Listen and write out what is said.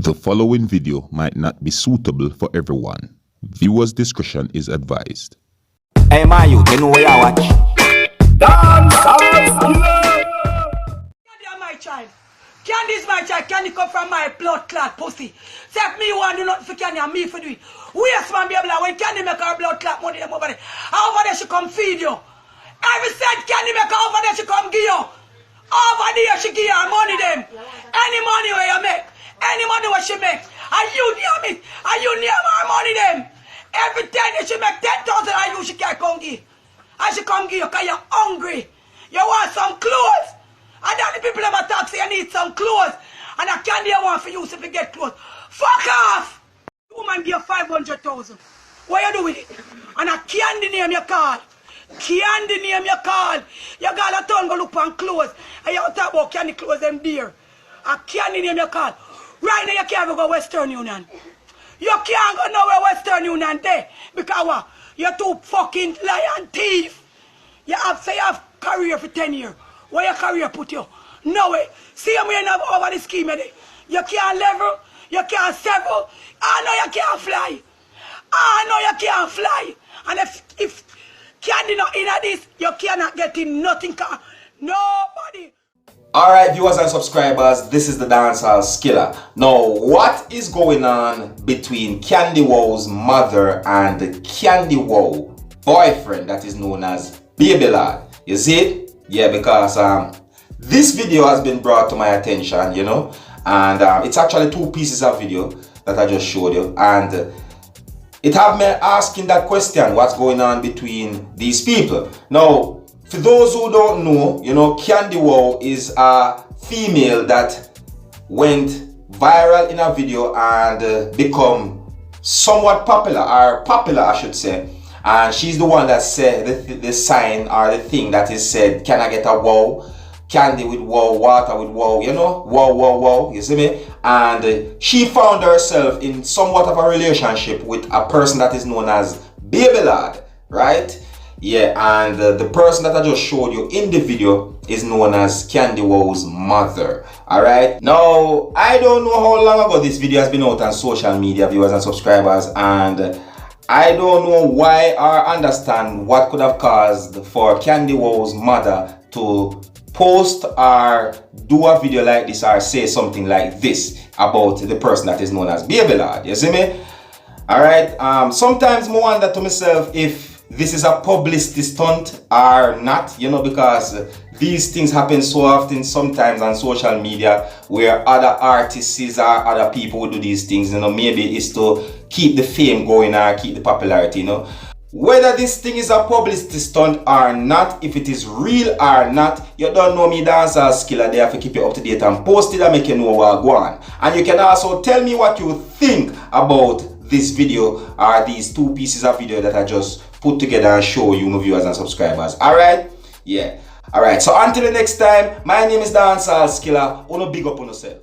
The following video might not be suitable for everyone. Viewers' discretion is advised. Hey, my youth, you know where I watch? Candy my child. Candy is my child. Candy come from my blood clot pussy. Say if me want do nothing for Candy and me for do it. Waste man be able to when Candy make her blood clot money them over there. Over there she come feed you. Every cent Candy make her over there she come give you. Over there she give her money them. Any money where you make. Any money what she make. And you near me. And you near her money them. Every time that she make 10,000 and you she can't come give. And she come give you because you're hungry. You want some clothes. And then the people in my taxi, you need some clothes. And I can't hear one for you if you get clothes. Fuck off! Woman give you 500,000. What you do with it? And I can't name your call. Can't name your call. You got a tongue go look for clothes. And you talk about candy clothes them dear. I can't name your call. Right now you can't go Western Union. You can't go nowhere Western Union there. Because what? You're too fucking lion thief. You have career for 10 years. Where your career put you? No way. See how we have over the scheme there. You can't level. You can't several. I know you can't fly. I know you can't fly. And if Candy not in this, you cannot get in nothing. Nobody. Alright, viewers and subscribers, this is the Dancehall Skilla. Now, what is going on between Candy Wow's mother and the Candy Wow boyfriend that is known as Baby Lad? You see it? Yeah, because this video has been brought to my attention, you know, and it's actually two pieces of video that I just showed you, and it have me asking that question, what's going on between these people. Now, for those who don't know, you know, Candy Wow is a female that went viral in a video and become somewhat popular, or popular I should say. And she's the one that said the sign or the thing that is said, can I get a wow? Candy with wow, water with wow, you know? Wow, wow, wow, you see me? And she found herself in somewhat of a relationship with a person that is known as Baby Lad, right? Yeah, and the person that I just showed you in the video is known as Candy Wow's mother. Alright, now I don't know how long ago this video has been out on social media, viewers and subscribers, and I don't know why or understand what could have caused for Candy Wow's mother to post or do a video like this or say something like this about the person that is known as Baby Lad. You see me? Alright, sometimes I wonder to myself if this is a publicity stunt or not, you know, because these things happen so often sometimes on social media where other artists or other people will do these things, you know, maybe it's to keep the fame going or keep the popularity, you know. Whether this thing is a publicity stunt or not, if it is real or not, you don't know me, Dancehall Skilla, there to keep you up to date and post it and make you know what go on. And you can also tell me what you think about this video or these two pieces of video that I just put together and show you, my viewers and subscribers. Alright? Yeah. Alright, so until the next time, my name is Dancehall Skilla. Uno big up on yourself.